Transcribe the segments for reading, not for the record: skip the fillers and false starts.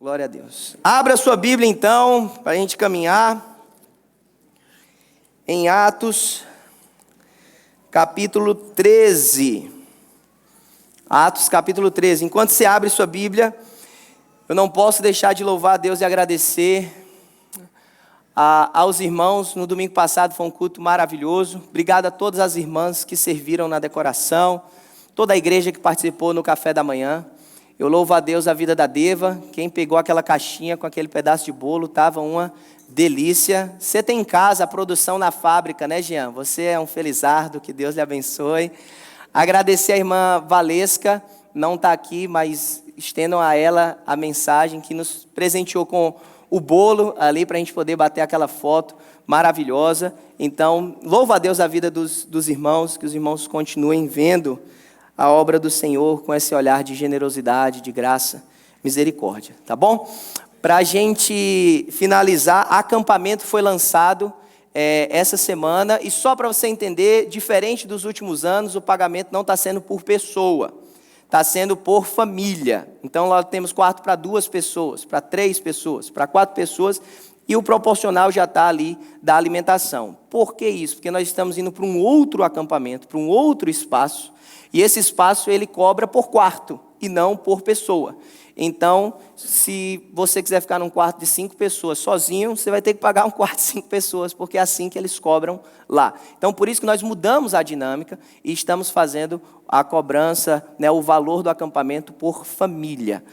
Glória a Deus. Abra a sua Bíblia então, para a gente caminhar em Atos, capítulo 13. Atos, capítulo 13. Enquanto você abre sua Bíblia, eu não posso deixar de louvar a Deus e agradecer aos irmãos. No domingo passado foi um culto maravilhoso. Obrigado a todas as irmãs que serviram na decoração, toda a igreja que participou no café da manhã. Eu louvo a Deus a vida da Deva. Quem pegou aquela caixinha com aquele pedaço de bolo, estava uma delícia. Você tem em casa a produção na fábrica, né, Jean? Você é um felizardo, que Deus lhe abençoe. Agradecer a irmã Valesca, não está aqui, mas estendam a ela a mensagem que nos presenteou com o bolo ali para a gente poder bater aquela foto maravilhosa. Então, louvo a Deus a vida dos irmãos, que os irmãos continuem vendo a obra do Senhor com esse olhar de generosidade, de graça, misericórdia, tá bom? Para a gente finalizar, acampamento foi lançado essa semana, e só para você entender, diferente dos últimos anos, o pagamento não está sendo por pessoa, está sendo por família. Então, lá temos quarto para 2 pessoas, para 3 pessoas, para 4 pessoas, e o proporcional já está ali da alimentação. Por que isso? Porque nós estamos indo para um outro acampamento, para um outro espaço, e esse espaço ele cobra por quarto e não por pessoa. Então, se você quiser ficar num quarto de 5 pessoas sozinho, você vai ter que pagar um quarto de 5 pessoas, porque é assim que eles cobram lá. Então, por isso que nós mudamos a dinâmica e estamos fazendo a cobrança, né, o valor do acampamento por família.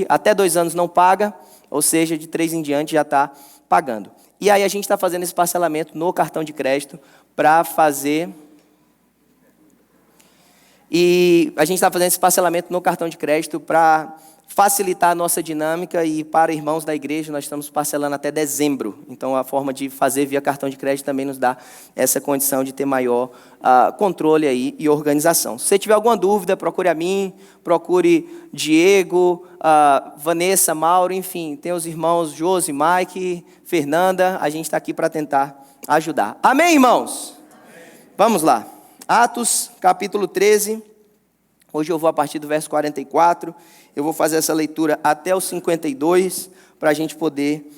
Até 2 anos não paga, ou seja, de 3 em diante já está pagando. E aí a gente está fazendo esse parcelamento no cartão de crédito para fazer... E a gente está fazendo esse parcelamento no cartão de crédito para facilitar a nossa dinâmica, e para irmãos da igreja nós estamos parcelando até dezembro. Então a forma de fazer via cartão de crédito também nos dá essa condição de ter maior controle aí e organização. Se você tiver alguma dúvida, procure a mim, procure Diego, Vanessa, Mauro, enfim, tem os irmãos Josi, Mike, Fernanda, a gente está aqui para tentar ajudar. Amém, irmãos? Amém. Vamos lá. Atos, capítulo 13, hoje eu vou a partir do verso 44, eu vou fazer essa leitura até o 52, para a gente poder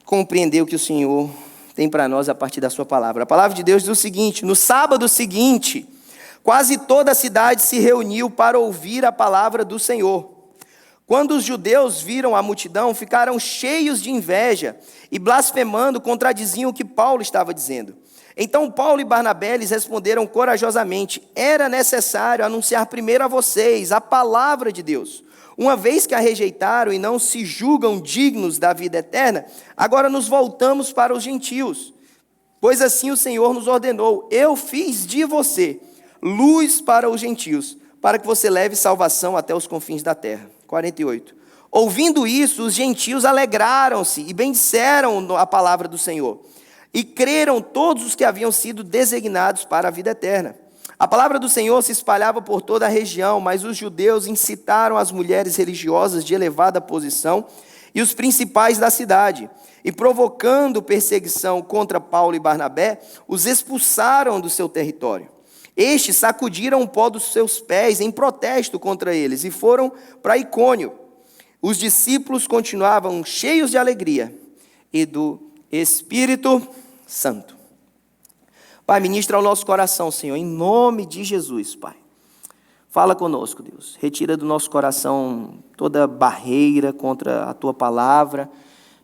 compreender o que o Senhor tem para nós a partir da sua palavra. A palavra de Deus diz o seguinte: no sábado seguinte, quase toda a cidade se reuniu para ouvir a palavra do Senhor. Quando os judeus viram a multidão, ficaram cheios de inveja e, blasfemando, contradiziam o que Paulo estava dizendo. Então Paulo e Barnabé lhes responderam corajosamente: era necessário anunciar primeiro a vocês a palavra de Deus. Uma vez que a rejeitaram e não se julgam dignos da vida eterna, agora nos voltamos para os gentios. Pois assim o Senhor nos ordenou: eu fiz de você luz para os gentios, para que você leve salvação até os confins da terra. 48. Ouvindo isso, os gentios alegraram-se e bendisseram a palavra do Senhor. E creram todos os que haviam sido designados para a vida eterna. A palavra do Senhor se espalhava por toda a região, mas os judeus incitaram as mulheres religiosas de elevada posição e os principais da cidade. E provocando perseguição contra Paulo e Barnabé, os expulsaram do seu território. Estes sacudiram o pó dos seus pés em protesto contra eles e foram para Icônio. Os discípulos continuavam cheios de alegria e do Espírito Santo. Pai, ministra ao nosso coração, Senhor, em nome de Jesus, Pai. Fala conosco, Deus. Retira do nosso coração toda barreira contra a Tua palavra,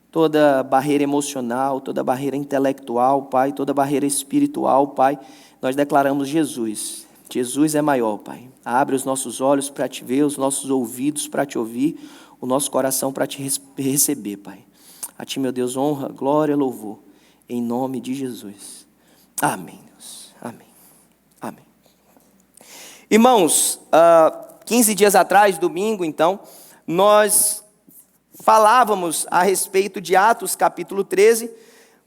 toda barreira emocional, toda barreira intelectual, Pai, toda barreira espiritual, Pai. Nós declaramos Jesus. Jesus é maior, Pai. Abre os nossos olhos para Te ver, os nossos ouvidos para Te ouvir, o nosso coração para Te receber, Pai. A Ti, meu Deus, honra, glória, louvor, em nome de Jesus. Amém, Deus. Amém. Amém. Irmãos, 15 dias atrás, domingo, então, nós falávamos a respeito de Atos, capítulo 13,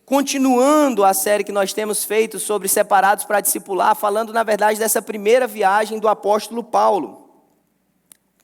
continuando a série que nós temos feito sobre separados para discipular, falando, na verdade, dessa primeira viagem do apóstolo Paulo.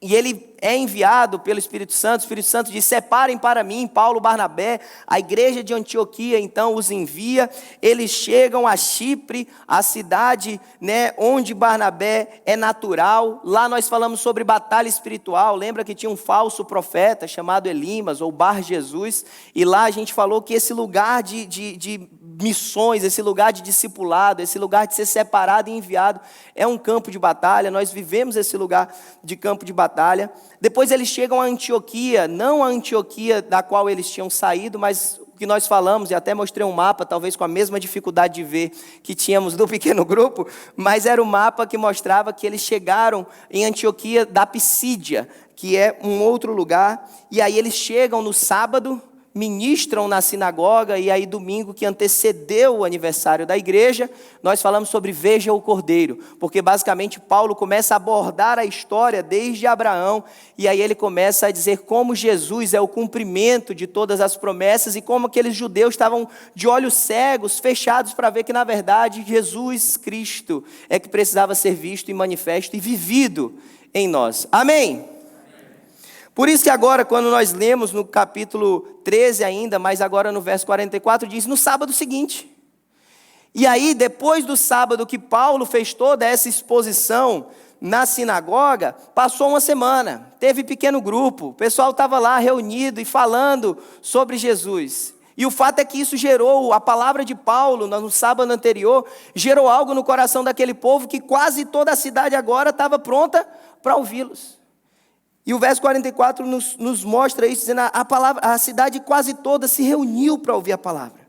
E ele é enviado pelo Espírito Santo diz: separem para mim Paulo, Barnabé. A igreja de Antioquia então os envia. Eles chegam a Chipre, a cidade, né, onde Barnabé é natural. Lá nós falamos sobre batalha espiritual. Lembra que tinha um falso profeta chamado Elimas ou Bar Jesus, e lá a gente falou que esse lugar de missões, esse lugar de discipulado, esse lugar de ser separado e enviado é um campo de batalha. Nós vivemos esse lugar de campo de batalha. Depois eles chegam a Antioquia, não a Antioquia da qual eles tinham saído, mas o que nós falamos, e até mostrei um mapa, talvez com a mesma dificuldade de ver que tínhamos do pequeno grupo, mas era o mapa que mostrava que eles chegaram em Antioquia da Pisídia, que é um outro lugar, e aí eles chegam no sábado, ministram na sinagoga, e aí domingo que antecedeu o aniversário da igreja, nós falamos sobre Veja o Cordeiro, porque basicamente Paulo começa a abordar a história desde Abraão, e aí ele começa a dizer como Jesus é o cumprimento de todas as promessas, e como aqueles judeus estavam de olhos cegos, fechados para ver que na verdade Jesus Cristo é que precisava ser visto e manifesto e vivido em nós. Amém? Por isso que agora, quando nós lemos no capítulo 13 ainda, mas agora no verso 44, diz: no sábado seguinte. E aí, depois do sábado que Paulo fez toda essa exposição na sinagoga, passou uma semana, teve pequeno grupo, o pessoal estava lá reunido e falando sobre Jesus. E o fato é que isso gerou, a palavra de Paulo no sábado anterior, gerou algo no coração daquele povo que quase toda a cidade agora estava pronta para ouvi-los. E o verso 44 nos mostra isso, dizendo: a cidade quase toda se reuniu para ouvir a palavra.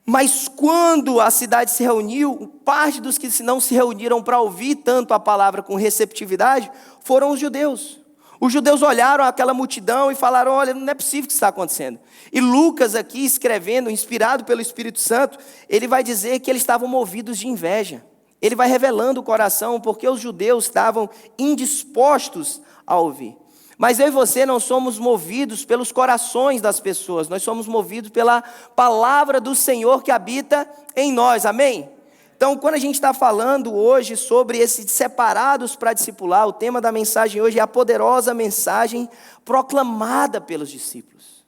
Mas quando a cidade se reuniu, parte dos que não se reuniram para ouvir tanto a palavra com receptividade, foram os judeus. Os judeus olharam aquela multidão e falaram: olha, não é possível que isso está acontecendo. E Lucas aqui escrevendo, inspirado pelo Espírito Santo, ele vai dizer que eles estavam movidos de inveja. Ele vai revelando o coração, porque os judeus estavam indispostos a ouvir. Mas eu e você não somos movidos pelos corações das pessoas, nós somos movidos pela palavra do Senhor que habita em nós, amém? Então, quando a gente está falando hoje sobre esses separados para discipular, o tema da mensagem hoje é a poderosa mensagem proclamada pelos discípulos.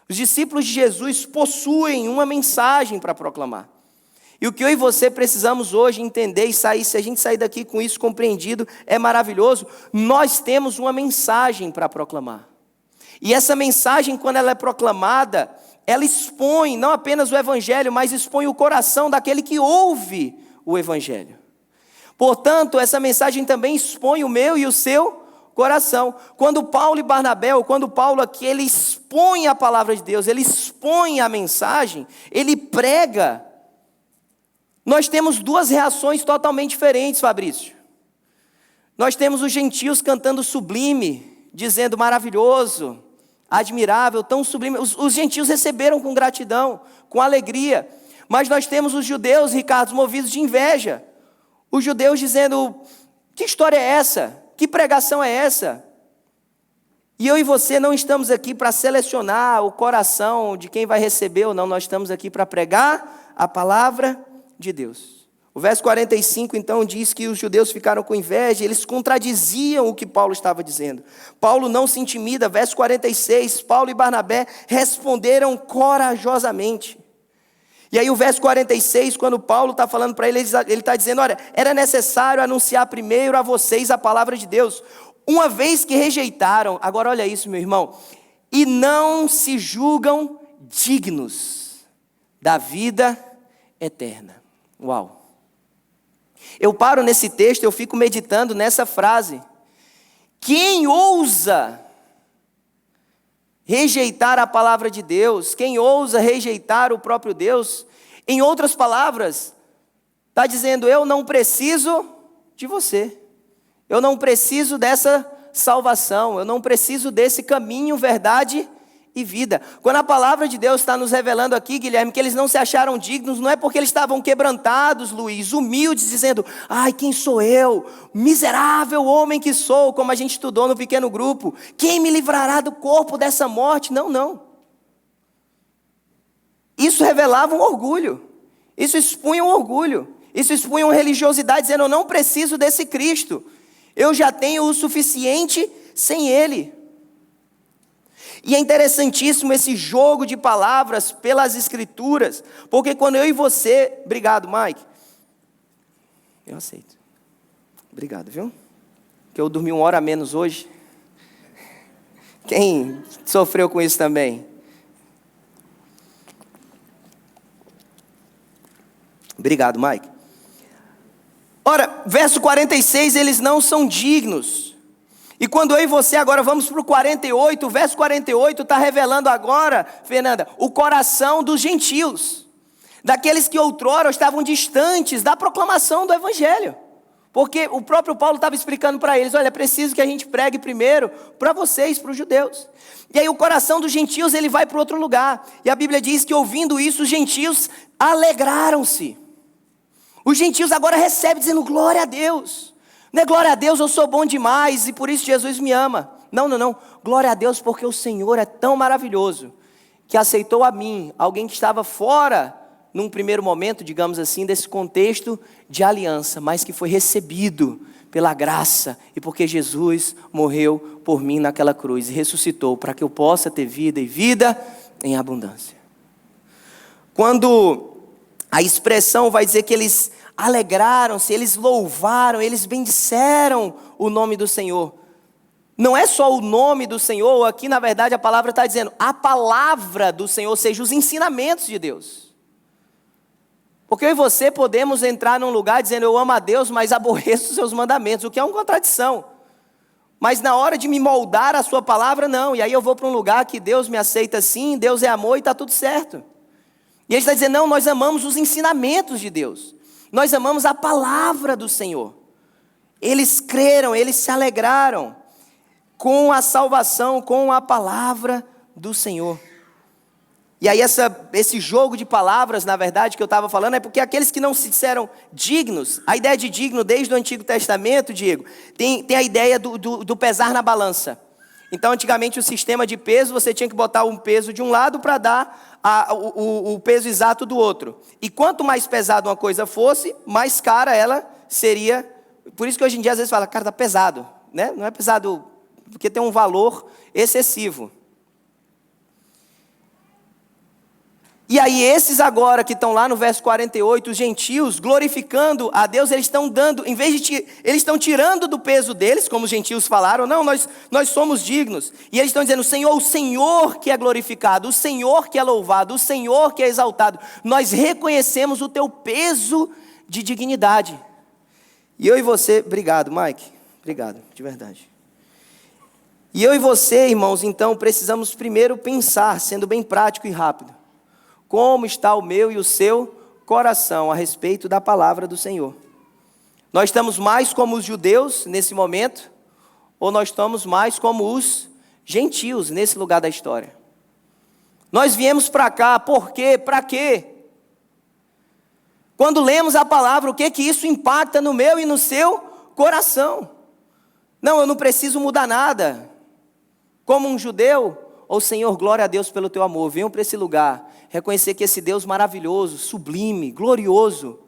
Os discípulos de Jesus possuem uma mensagem para proclamar. E o que eu e você precisamos hoje entender e sair, se a gente sair daqui com isso compreendido, é maravilhoso. Nós temos uma mensagem para proclamar. E essa mensagem, quando ela é proclamada, ela expõe não apenas o evangelho, mas expõe o coração daquele que ouve o evangelho. Portanto, essa mensagem também expõe o meu e o seu coração. Quando Paulo e Barnabé, ou quando Paulo aqui, ele expõe a palavra de Deus, ele expõe a mensagem, ele prega. Nós temos duas reações totalmente diferentes, Fabrício. Nós temos os gentios cantando sublime, dizendo maravilhoso, admirável, tão sublime. Os gentios receberam com gratidão, com alegria. Mas nós temos os judeus, Ricardo, movidos de inveja. Os judeus dizendo: que história é essa? Que pregação é essa? E eu e você não estamos aqui para selecionar o coração de quem vai receber ou não. Nós estamos aqui para pregar a palavra de Deus. O verso 45 então diz que os judeus ficaram com inveja, eles contradiziam o que Paulo estava dizendo. Paulo não se intimida. Verso 46, Paulo e Barnabé responderam corajosamente. E aí o verso 46, quando Paulo está falando para ele está dizendo: olha, era necessário anunciar primeiro a vocês a palavra de Deus, uma vez que rejeitaram, agora olha isso, meu irmão, e não se julgam dignos da vida eterna. Uau! Eu paro nesse texto, eu fico meditando nessa frase. Quem ousa rejeitar a palavra de Deus, quem ousa rejeitar o próprio Deus, em outras palavras, está dizendo: eu não preciso de você, eu não preciso dessa salvação, eu não preciso desse caminho, verdade e vida. Quando a palavra de Deus está nos revelando aqui, Guilherme, que eles não se acharam dignos, não é porque eles estavam quebrantados, Luiz, humildes, dizendo: ai, quem sou eu? Miserável homem que sou, como a gente estudou no pequeno grupo. Quem me livrará do corpo dessa morte? Não, não. Isso revelava um orgulho. Isso expunha um orgulho. Isso expunha uma religiosidade, dizendo: eu não preciso desse Cristo. Eu já tenho o suficiente sem Ele. E é interessantíssimo esse jogo de palavras pelas Escrituras, porque quando eu e você... Obrigado, Mike. Eu aceito. Obrigado, viu? Que eu dormi 1 hora a menos hoje. Quem sofreu com isso também? Obrigado, Mike. Ora, verso 46, eles não são dignos. E quando eu e você agora vamos para o 48, o verso 48 está revelando agora, Fernanda, o coração dos gentios. Daqueles que outrora estavam distantes da proclamação do Evangelho. Porque o próprio Paulo estava explicando para eles, olha, é preciso que a gente pregue primeiro para vocês, para os judeus. E aí o coração dos gentios, ele vai para outro lugar. E a Bíblia diz que ouvindo isso, os gentios alegraram-se. Os gentios agora recebem dizendo, glória a Deus. Não é glória a Deus, eu sou bom demais e por isso Jesus me ama. Não. Glória a Deus porque o Senhor é tão maravilhoso que aceitou a mim, alguém que estava fora, num primeiro momento, digamos assim, desse contexto de aliança, mas que foi recebido pela graça e porque Jesus morreu por mim naquela cruz e ressuscitou para que eu possa ter vida e vida em abundância. Quando a expressão vai dizer que eles alegraram-se, eles louvaram, eles bendisseram o nome do Senhor. Não é só o nome do Senhor, aqui na verdade a palavra está dizendo a palavra do Senhor, ou seja, os ensinamentos de Deus. Porque eu e você podemos entrar num lugar dizendo eu amo a Deus, mas aborreço os seus mandamentos, o que é uma contradição. Mas na hora de me moldar a sua palavra, não. E aí eu vou para um lugar que Deus me aceita assim, Deus é amor e está tudo certo. E ele está dizendo, não, nós amamos os ensinamentos de Deus. Nós amamos a palavra do Senhor. Eles creram, eles se alegraram com a salvação, com a palavra do Senhor. E aí esse jogo de palavras, na verdade, que eu estava falando, é porque aqueles que não se disseram dignos, a ideia de digno desde o Antigo Testamento, Diego, tem a ideia do pesar na balança. Então, antigamente, o sistema de peso, você tinha que botar um peso de um lado para dar o peso exato do outro. E quanto mais pesado uma coisa fosse, mais cara ela seria. Por isso que hoje em dia, às vezes, fala, cara, está pesado. Né? Não é pesado porque tem um valor excessivo. E aí esses agora que estão lá no verso 48, os gentios, glorificando a Deus, eles estão dando, em vez de, eles estão tirando do peso deles, como os gentios falaram, não, nós somos dignos. E eles estão dizendo, Senhor, o Senhor que é glorificado, o Senhor que é louvado, o Senhor que é exaltado. Nós reconhecemos o teu peso de dignidade. E eu e você, obrigado, Mike, obrigado, de verdade. E eu e você, irmãos, então, precisamos primeiro pensar, sendo bem prático e rápido. Como está o meu e o seu coração a respeito da palavra do Senhor? Nós estamos mais como os judeus nesse momento, ou nós estamos mais como os gentios nesse lugar da história? Nós viemos para cá, por quê? Para quê? Quando lemos a palavra, o que isso impacta no meu e no seu coração? Não, eu não preciso mudar nada. Como um judeu, ou Senhor, glória a Deus pelo teu amor, venham para esse lugar, reconhecer que esse Deus maravilhoso, sublime, glorioso,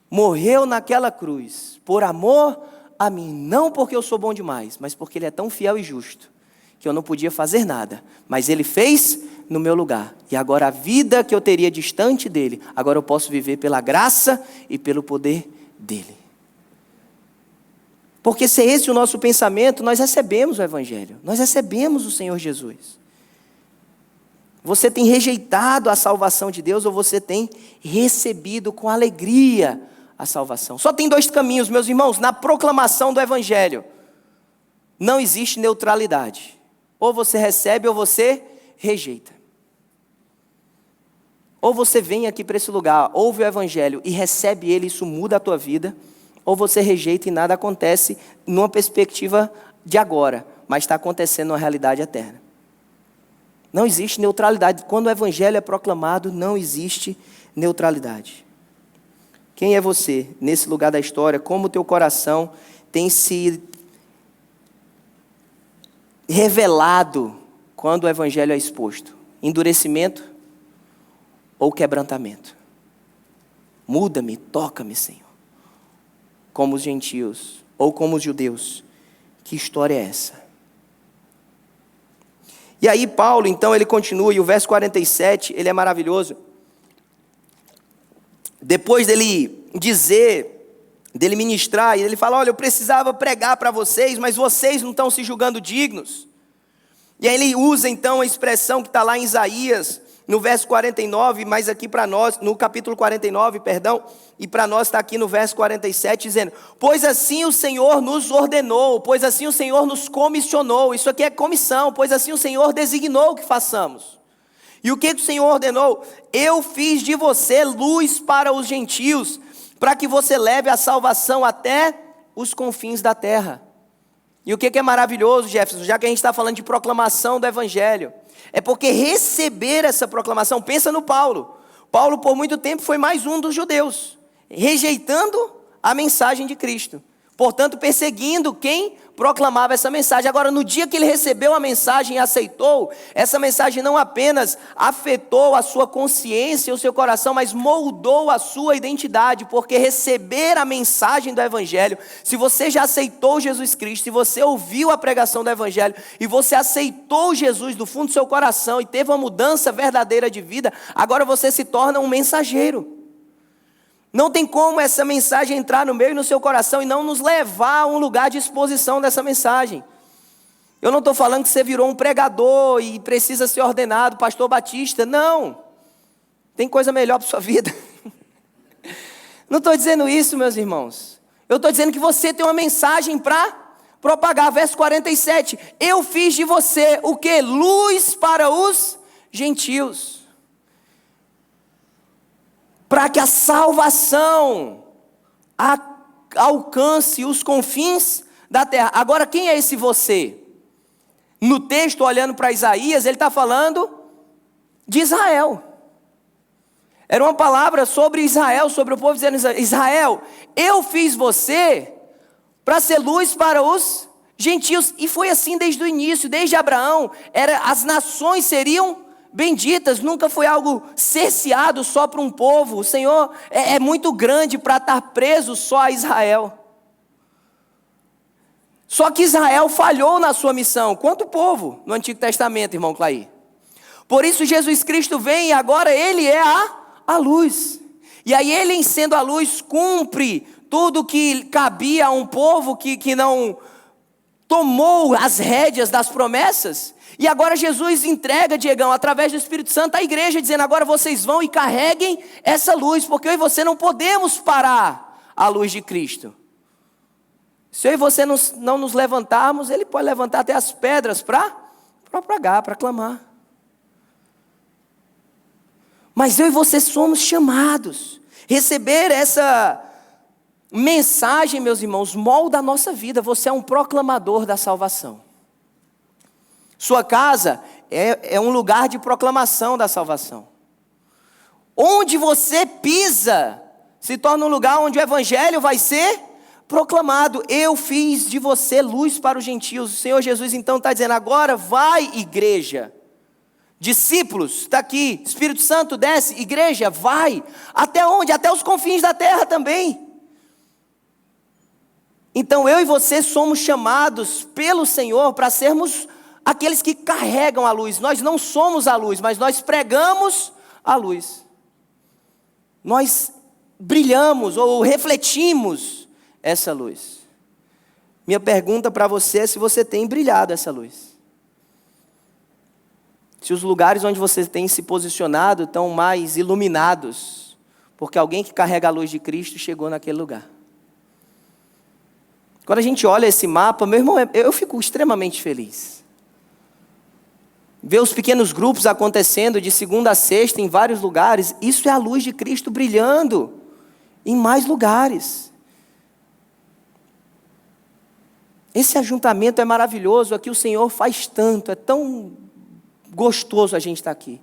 morreu naquela cruz, por amor a mim, não porque eu sou bom demais, mas porque Ele é tão fiel e justo, que eu não podia fazer nada, mas Ele fez no meu lugar, e agora a vida que eu teria distante dEle, agora eu posso viver pela graça e pelo poder dEle. Porque se é esse o nosso pensamento, nós recebemos o Evangelho, nós recebemos o Senhor Jesus. Você tem rejeitado a salvação de Deus ou você tem recebido com alegria a salvação? Só tem 2 caminhos, meus irmãos, na proclamação do Evangelho. Não existe neutralidade. Ou você recebe ou você rejeita. Ou você vem aqui para esse lugar, ouve o Evangelho e recebe ele, isso muda a tua vida. Ou você rejeita e nada acontece numa perspectiva de agora, mas está acontecendo numa realidade eterna. Não existe neutralidade. Quando o Evangelho é proclamado, não existe neutralidade. Quem é você nesse lugar da história? Como o teu coração tem se revelado quando o Evangelho é exposto? Endurecimento ou quebrantamento? Muda-me, toca-me, Senhor. Como os gentios ou como os judeus. Que história é essa? E aí Paulo, então, ele continua, e o verso 47, ele é maravilhoso. Depois dele dele ministrar, e ele fala, olha, eu precisava pregar para vocês, mas vocês não estão se julgando dignos. E aí ele usa então a expressão que está lá em Isaías, no verso 49, mas aqui para nós, no capítulo 49, perdão, e para nós está aqui no verso 47, dizendo, pois assim o Senhor nos ordenou, pois assim o Senhor nos comissionou, isso aqui é comissão, pois assim o Senhor designou que façamos. E o que o Senhor ordenou? Eu fiz de você luz para os gentios, para que você leve a salvação até os confins da terra. E o que é maravilhoso, Jefferson, já que a gente está falando de proclamação do Evangelho, é porque receber essa proclamação, pensa no Paulo. Paulo por muito tempo foi mais um dos judeus, rejeitando a mensagem de Cristo. Portanto, perseguindo quem proclamava essa mensagem. Agora, no dia que ele recebeu a mensagem e aceitou, essa mensagem não apenas afetou a sua consciência e o seu coração, mas moldou a sua identidade, porque receber a mensagem do Evangelho, se você já aceitou Jesus Cristo, se você ouviu a pregação do Evangelho, e você aceitou Jesus do fundo do seu coração, e teve uma mudança verdadeira de vida, agora você se torna um mensageiro. Não tem como essa mensagem entrar no meu e no seu coração e não nos levar a um lugar de exposição dessa mensagem. Eu não estou falando que você virou um pregador e precisa ser ordenado pastor batista. Não. Tem coisa melhor para a sua vida. Não estou dizendo isso, meus irmãos. Eu estou dizendo que você tem uma mensagem para propagar. Verso 47. Eu fiz de você o quê? Luz para os gentios. Para que a salvação alcance os confins da terra. Agora, quem é esse você? No texto, olhando para Isaías, ele está falando de Israel. Era uma palavra sobre Israel, sobre o povo dizendo, Israel, eu fiz você para ser luz para os gentios. E foi assim desde o início, desde Abraão. As nações seriam benditas, nunca foi algo cerceado só para um povo. O Senhor é muito grande para estar preso só a Israel. Só que Israel falhou na sua missão. Quanto povo no Antigo Testamento, irmão Clair? Por isso Jesus Cristo vem e agora Ele é a luz. E aí Ele, sendo a luz, cumpre tudo que cabia a um povo que não tomou as rédeas das promessas. E agora Jesus entrega, Diegão, através do Espírito Santo, à igreja, dizendo, agora vocês vão e carreguem essa luz, porque eu e você não podemos parar a luz de Cristo. Se eu e você não nos levantarmos, Ele pode levantar até as pedras para propagar, para clamar. Mas eu e você somos chamados. Receber essa mensagem, meus irmãos, molda a nossa vida. Você é um proclamador da salvação. Sua casa é um lugar de proclamação da salvação. Onde você pisa, se torna um lugar onde o Evangelho vai ser proclamado. Eu fiz de você luz para os gentios. O Senhor Jesus então está dizendo, agora vai igreja. Discípulos, está aqui, Espírito Santo desce, igreja, vai. Até onde? Até os confins da terra também. Então eu e você somos chamados pelo Senhor para sermos aqueles que carregam a luz. Nós não somos a luz, mas nós pregamos a luz. Nós brilhamos ou refletimos essa luz. Minha pergunta para você é se você tem brilhado essa luz. Se os lugares onde você tem se posicionado estão mais iluminados, porque alguém que carrega a luz de Cristo chegou naquele lugar. Quando a gente olha esse mapa, meu irmão, eu fico extremamente feliz. Ver os pequenos grupos acontecendo de segunda a sexta em vários lugares, isso é a luz de Cristo brilhando em mais lugares. Esse ajuntamento é maravilhoso, aqui o Senhor faz tanto, é tão gostoso a gente estar aqui.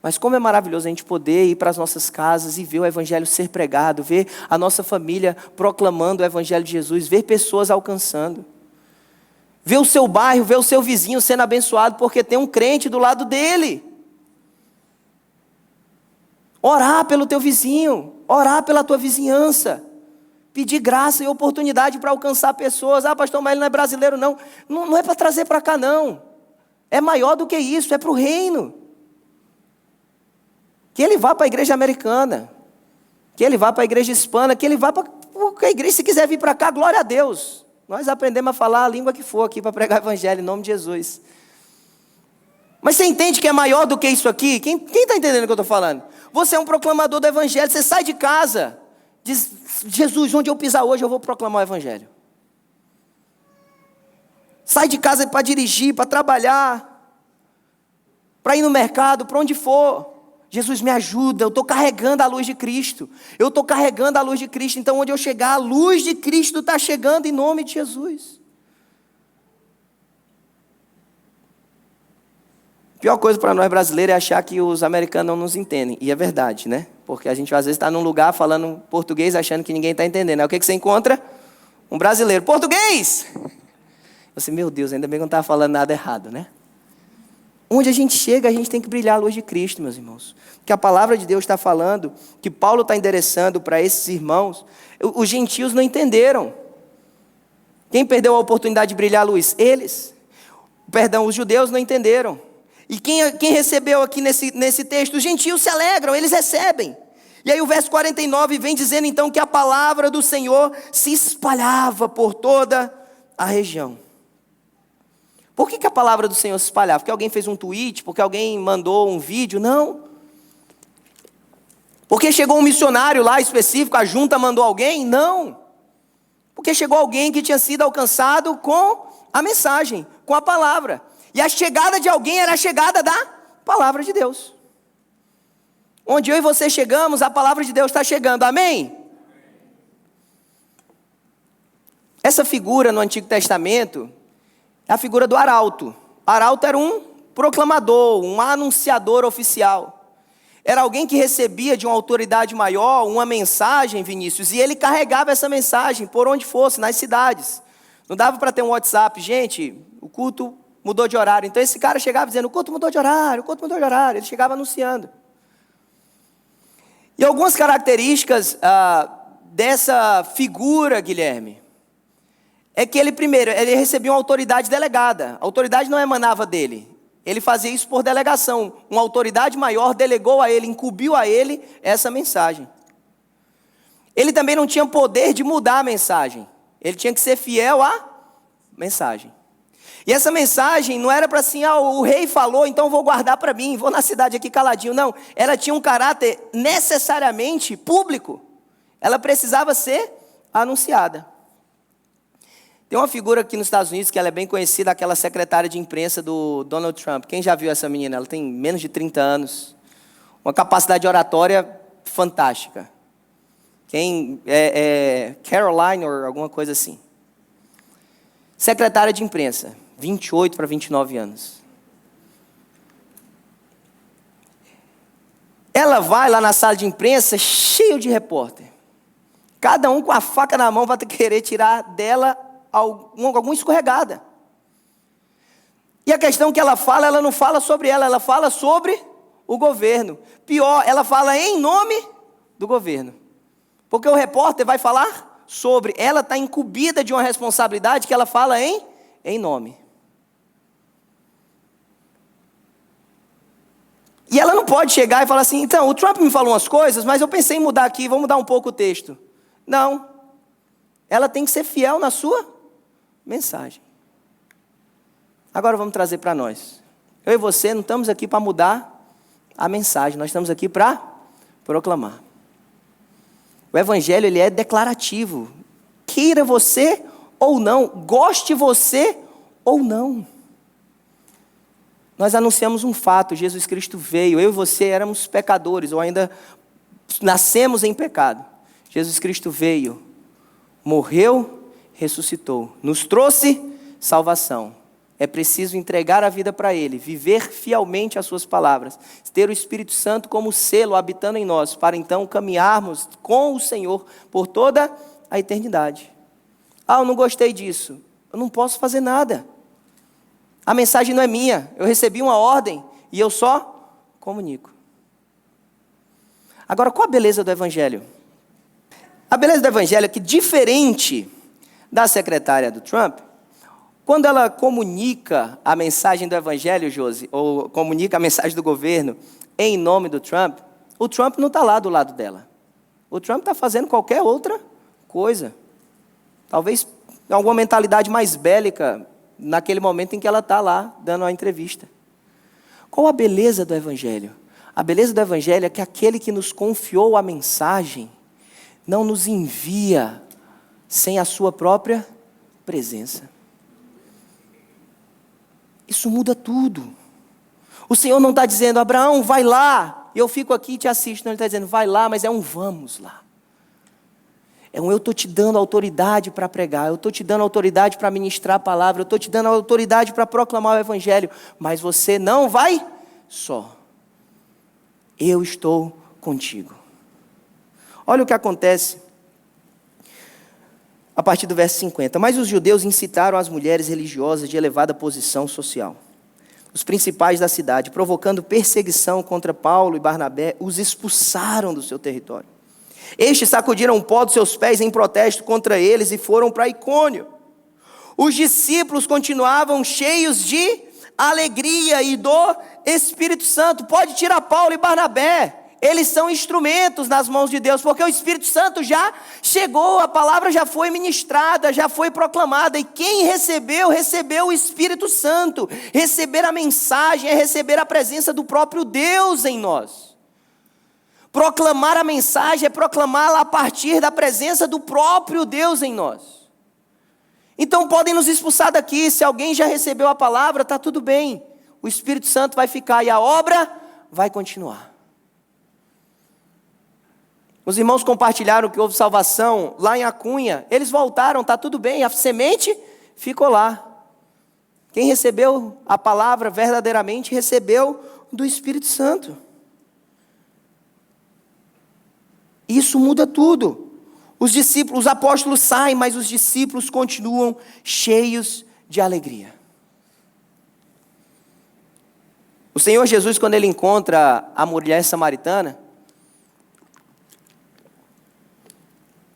Mas como é maravilhoso a gente poder ir para as nossas casas e ver o Evangelho ser pregado, ver a nossa família proclamando o Evangelho de Jesus, ver pessoas alcançando. Ver o seu bairro, ver o seu vizinho sendo abençoado porque tem um crente do lado dele. Orar pelo teu vizinho, orar pela tua vizinhança. Pedir graça e oportunidade para alcançar pessoas. Ah, pastor, mas ele não é brasileiro não. Não é para trazer para cá não. É maior do que isso, é para o reino. Que ele vá para a igreja americana, que ele vá para a igreja hispana, que ele vá para a igreja, se quiser vir para cá, glória a Deus. Nós aprendemos a falar a língua que for aqui para pregar o evangelho em nome de Jesus. Mas você entende que é maior do que isso aqui? Quem está entendendo o que eu estou falando? Você é um proclamador do evangelho, você sai de casa, diz, Jesus, onde eu pisar hoje eu vou proclamar o evangelho. Sai de casa para dirigir, para trabalhar, para ir no mercado, para onde for. Jesus, me ajuda, eu estou carregando a luz de Cristo. Eu estou carregando a luz de Cristo. Então, onde eu chegar, a luz de Cristo está chegando em nome de Jesus. A pior coisa para nós brasileiros é achar que os americanos não nos entendem. E é verdade, né? Porque a gente às vezes está num lugar falando português, achando que ninguém está entendendo. Aí o que você encontra? Um brasileiro. Português! Você, meu Deus, ainda bem que eu não estava falando nada errado, né? Onde a gente chega, a gente tem que brilhar a luz de Cristo, meus irmãos. Que a palavra de Deus está falando, que Paulo está endereçando para esses irmãos, os gentios não entenderam. Quem perdeu a oportunidade de brilhar a luz? Eles. Perdão, os judeus não entenderam. E quem recebeu aqui nesse texto? Os gentios se alegram, eles recebem. E aí o verso 49 vem dizendo então que a palavra do Senhor se espalhava por toda a região. Por que a palavra do Senhor se espalhava? Porque alguém fez um tweet? Porque alguém mandou um vídeo? Não. Porque chegou um missionário lá específico, a junta mandou alguém? Não. Porque chegou alguém que tinha sido alcançado com a mensagem, com a palavra. E a chegada de alguém era a chegada da palavra de Deus. Onde eu e você chegamos, a palavra de Deus está chegando. Amém? Essa figura no Antigo Testamento é a figura do arauto. O arauto era um proclamador, um anunciador oficial. Era alguém que recebia de uma autoridade maior uma mensagem, Vinícius, e ele carregava essa mensagem por onde fosse, nas cidades. Não dava para ter um WhatsApp, gente, o culto mudou de horário. Então esse cara chegava dizendo, o culto mudou de horário, o culto mudou de horário. Ele chegava anunciando. E algumas características dessa figura, Guilherme, é que ele recebia uma autoridade delegada. A autoridade não emanava dele. Ele fazia isso por delegação. Uma autoridade maior delegou a ele, incumbiu a ele essa mensagem. Ele também não tinha poder de mudar a mensagem. Ele tinha que ser fiel à mensagem. E essa mensagem não era para assim, o rei falou, então vou guardar para mim, vou na cidade aqui caladinho. Não, ela tinha um caráter necessariamente público. Ela precisava ser anunciada. Tem uma figura aqui nos Estados Unidos que ela é bem conhecida, aquela secretária de imprensa do Donald Trump. Quem já viu essa menina? Ela tem menos de 30 anos. Uma capacidade oratória fantástica. Quem Caroline ou alguma coisa assim. Secretária de imprensa, 28 para 29 anos. Ela vai lá na sala de imprensa cheio de repórter. Cada um com a faca na mão vai querer tirar dela alguma escorregada. E a questão que ela fala, ela não fala sobre ela fala sobre o governo. Pior, ela fala em nome do governo. Porque o repórter vai falar sobre, ela está incumbida de uma responsabilidade que ela fala em nome. E ela não pode chegar e falar assim, então, o Trump me falou umas coisas, mas eu pensei em mudar aqui, vou mudar um pouco o texto. Não. Ela tem que ser fiel na sua mensagem. Agora vamos trazer para nós. Eu e você não estamos aqui para mudar a mensagem, nós estamos aqui para proclamar. O evangelho, ele é declarativo. Queira você ou não, goste você ou não. Nós anunciamos um fato, Jesus Cristo veio, eu e você éramos pecadores, ou ainda nascemos em pecado. Jesus Cristo veio, morreu, ressuscitou, nos trouxe salvação. É preciso entregar a vida para Ele, viver fielmente as suas palavras, ter o Espírito Santo como selo habitando em nós, para então caminharmos com o Senhor por toda a eternidade. Eu não gostei disso, eu não posso fazer nada. A mensagem não é minha, eu recebi uma ordem e eu só comunico. Agora, qual a beleza do Evangelho? A beleza do Evangelho é que, diferente da secretária do Trump, Quando ela comunica a mensagem do evangelho, Josi, ou comunica a mensagem do governo em nome do Trump, o Trump não está lá do lado dela. O Trump está fazendo qualquer outra coisa. Talvez alguma mentalidade mais bélica naquele momento em que ela está lá dando a entrevista. Qual a beleza do evangelho? A beleza do evangelho é que aquele que nos confiou a mensagem não nos envia sem a sua própria presença. Isso muda tudo. O Senhor não está dizendo, Abraão, vai lá, eu fico aqui e te assisto. Não, Ele está dizendo, vai lá, mas é um vamos lá. É um eu estou te dando autoridade para pregar, eu estou te dando autoridade para ministrar a palavra, eu estou te dando autoridade para proclamar o evangelho, mas você não vai só. Eu estou contigo. Olha o que acontece a partir do verso 50. Mas os judeus incitaram as mulheres religiosas de elevada posição social, os principais da cidade, provocando perseguição contra Paulo e Barnabé, os expulsaram do seu território. Estes sacudiram o pó dos seus pés em protesto contra eles e foram para Icônio. Os discípulos continuavam cheios de alegria e do Espírito Santo. Pode tirar Paulo e Barnabé. Eles são instrumentos nas mãos de Deus, porque o Espírito Santo já chegou, a palavra já foi ministrada, já foi proclamada, e quem recebeu, recebeu o Espírito Santo. Receber a mensagem é receber a presença do próprio Deus em nós. Proclamar a mensagem é proclamá-la a partir da presença do próprio Deus em nós. Então podem nos expulsar daqui, se alguém já recebeu a palavra, está tudo bem. O Espírito Santo vai ficar e a obra vai continuar. Os irmãos compartilharam que houve salvação lá em Acunha, eles voltaram, está tudo bem, a semente ficou lá. Quem recebeu a palavra verdadeiramente, recebeu do Espírito Santo. Isso muda tudo. Os discípulos, os apóstolos saem, mas os discípulos continuam cheios de alegria. O Senhor Jesus, quando Ele encontra a mulher samaritana,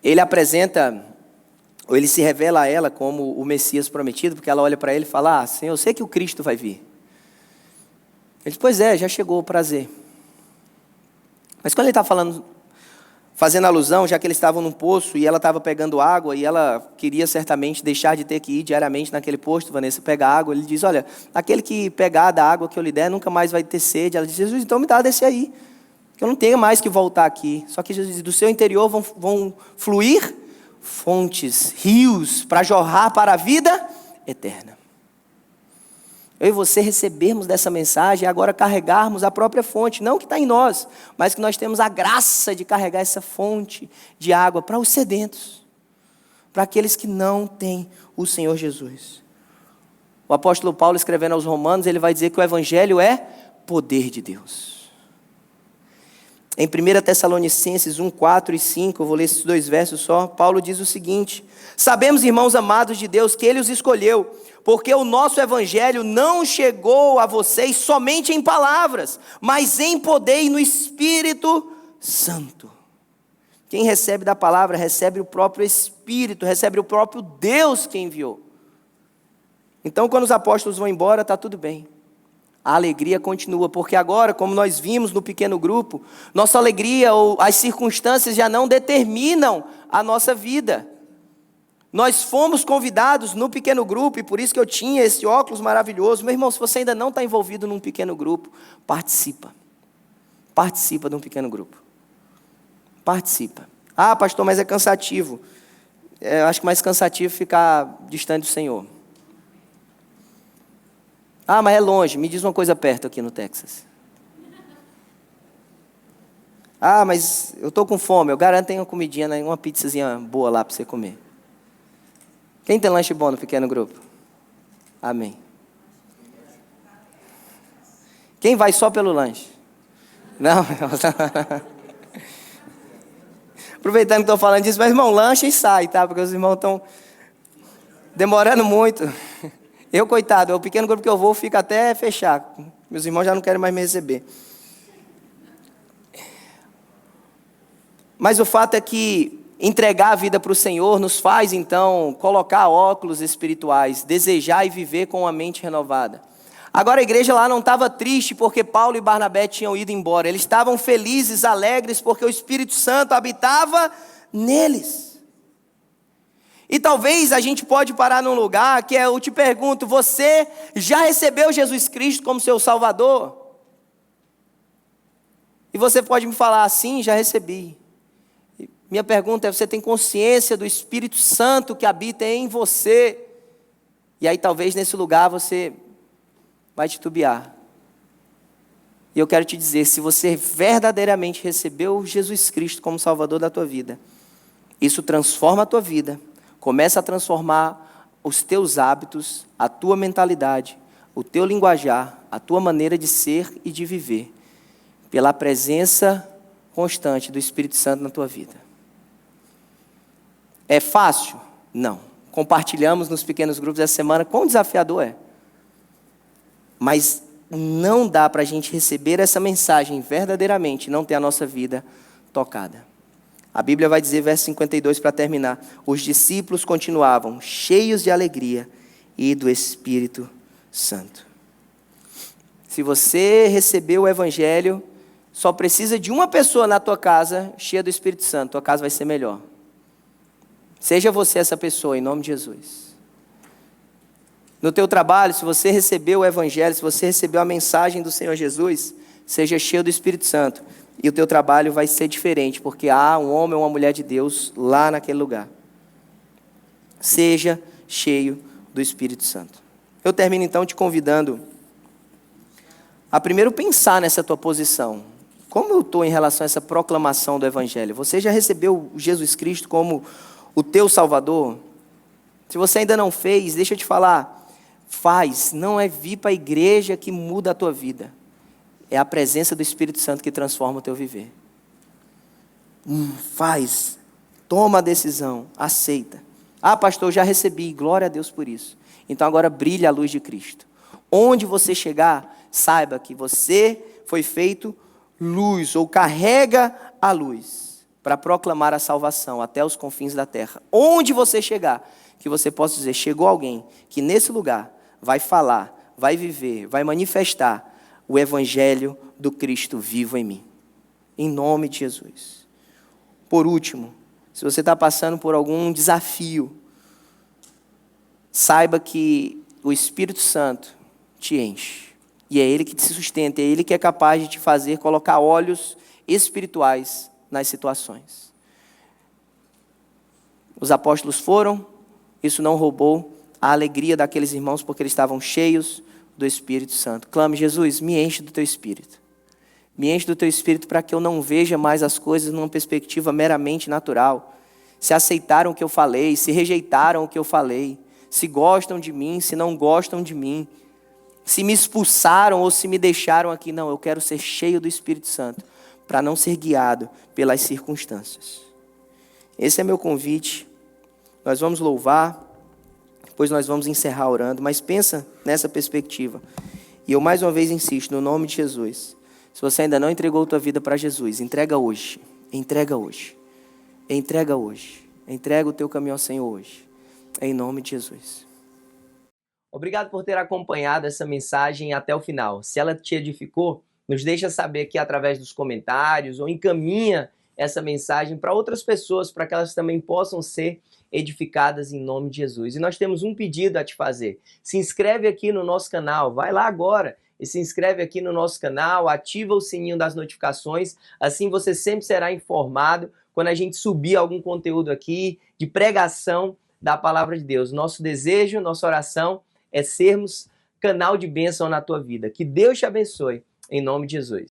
Ele apresenta, ou Ele se revela a ela como o Messias prometido, porque ela olha para Ele e fala, Senhor, eu sei que o Cristo vai vir. Ele diz, pois é, já chegou o prazer. Mas quando Ele está fazendo alusão, já que eles estavam num poço e ela estava pegando água e ela queria certamente deixar de ter que ir diariamente naquele posto, Vanessa, pegar água. Ele diz, olha, aquele que pegar da água que eu lhe der nunca mais vai ter sede. Ela diz, Jesus, então me dá desse aí, que eu não tenho mais que voltar aqui. Só que Jesus diz, do seu interior vão fluir fontes, rios, para jorrar para a vida eterna. Eu e você recebermos dessa mensagem e agora carregarmos a própria fonte, não que está em nós, mas que nós temos a graça de carregar essa fonte de água para os sedentos, para aqueles que não têm o Senhor Jesus. O apóstolo Paulo, escrevendo aos Romanos, ele vai dizer que o evangelho é poder de Deus. Em 1 Tessalonicenses 1, 4 e 5, eu vou ler esses 2 versos só, Paulo diz o seguinte, sabemos, irmãos amados de Deus, que Ele os escolheu, porque o nosso evangelho não chegou a vocês somente em palavras, mas em poder e no Espírito Santo. Quem recebe da palavra, recebe o próprio Espírito, recebe o próprio Deus que enviou. Então, quando os apóstolos vão embora, está tudo bem. A alegria continua, porque agora, como nós vimos no pequeno grupo, nossa alegria ou as circunstâncias já não determinam a nossa vida. Nós fomos convidados no pequeno grupo, e por isso que eu tinha esse óculos maravilhoso. Meu irmão, se você ainda não está envolvido num pequeno grupo, participa. Participa de um pequeno grupo. Participa. Pastor, mas é cansativo. Eu acho que mais cansativo ficar distante do Senhor. Mas é longe. Me diz uma coisa perto aqui no Texas. Mas eu estou com fome. Eu garanto que tem uma comidinha, uma pizzazinha boa lá para você comer. Quem tem lanche bom no pequeno grupo? Amém. Quem vai só pelo lanche? Não. Aproveitando que estou falando disso, mas irmão, lancha e sai, tá? Porque os irmãos estão demorando muito. Eu, coitado, é o pequeno grupo que eu vou, fica até fechar. Meus irmãos já não querem mais me receber. Mas o fato é que entregar a vida para o Senhor nos faz, então, colocar óculos espirituais, desejar e viver com a mente renovada. Agora a igreja lá não estava triste porque Paulo e Barnabé tinham ido embora. Eles estavam felizes, alegres, porque o Espírito Santo habitava neles. E talvez a gente pode parar num lugar que eu te pergunto, você já recebeu Jesus Cristo como seu Salvador? E você pode me falar, sim, já recebi. Minha pergunta é, você tem consciência do Espírito Santo que habita em você? E aí talvez nesse lugar você vai titubear. E eu quero te dizer, se você verdadeiramente recebeu Jesus Cristo como Salvador da tua vida, isso transforma a tua vida, começa a transformar os teus hábitos, a tua mentalidade, o teu linguajar, a tua maneira de ser e de viver, pela presença constante do Espírito Santo na tua vida. É fácil? Não. Compartilhamos nos pequenos grupos essa semana quão desafiador é. Mas não dá para a gente receber essa mensagem verdadeiramente e não ter a nossa vida tocada. A Bíblia vai dizer, verso 52, para terminar: os discípulos continuavam cheios de alegria e do Espírito Santo. Se você recebeu o Evangelho, só precisa de uma pessoa na tua casa cheia do Espírito Santo, tua casa vai ser melhor. Seja você essa pessoa, em nome de Jesus. No teu trabalho, se você recebeu o Evangelho, se você recebeu a mensagem do Senhor Jesus, seja cheio do Espírito Santo. E o teu trabalho vai ser diferente, porque há um homem ou uma mulher de Deus lá naquele lugar. Seja cheio do Espírito Santo. Eu termino então te convidando a primeiro pensar nessa tua posição. Como eu estou em relação a essa proclamação do Evangelho? Você já recebeu Jesus Cristo como o teu Salvador? Se você ainda não fez, deixa eu te falar, faz. Não é vir para a igreja que muda a tua vida. É a presença do Espírito Santo que transforma o teu viver. Faz. Toma a decisão. Aceita. Ah, pastor, eu já recebi. Glória a Deus por isso. Então agora brilha a luz de Cristo. Onde você chegar, saiba que você foi feito luz, ou carrega a luz, para proclamar a salvação até os confins da terra. Onde você chegar, que você possa dizer, chegou alguém que nesse lugar vai falar, vai viver, vai manifestar o Evangelho do Cristo vivo em mim. Em nome de Jesus. Por último, se você está passando por algum desafio, saiba que o Espírito Santo te enche. E é Ele que te sustenta, é Ele que é capaz de te fazer colocar olhos espirituais nas situações. Os apóstolos foram, isso não roubou a alegria daqueles irmãos, porque eles estavam cheios do Espírito Santo. Clame, Jesus, me enche do teu Espírito. Me enche do teu Espírito para que eu não veja mais as coisas numa perspectiva meramente natural. Se aceitaram o que eu falei, se rejeitaram o que eu falei, se gostam de mim, se não gostam de mim, se me expulsaram ou se me deixaram aqui. Não, eu quero ser cheio do Espírito Santo, para não ser guiado pelas circunstâncias. Esse é meu convite. Nós vamos louvar, depois nós vamos encerrar orando, mas pensa nessa perspectiva. E eu mais uma vez insisto, no nome de Jesus, se você ainda não entregou a tua vida para Jesus, entrega hoje, entrega hoje, entrega hoje, entrega o teu caminho ao Senhor hoje, em nome de Jesus. Obrigado por ter acompanhado essa mensagem até o final. Se ela te edificou, nos deixa saber aqui através dos comentários ou encaminha essa mensagem para outras pessoas, para que elas também possam ser edificadas em nome de Jesus. E nós temos um pedido a te fazer. Se inscreve aqui no nosso canal, vai lá agora e se inscreve aqui no nosso canal, ativa o sininho das notificações, assim você sempre será informado quando a gente subir algum conteúdo aqui de pregação da palavra de Deus. Nosso desejo, nossa oração é sermos canal de bênção na tua vida. Que Deus te abençoe, em nome de Jesus.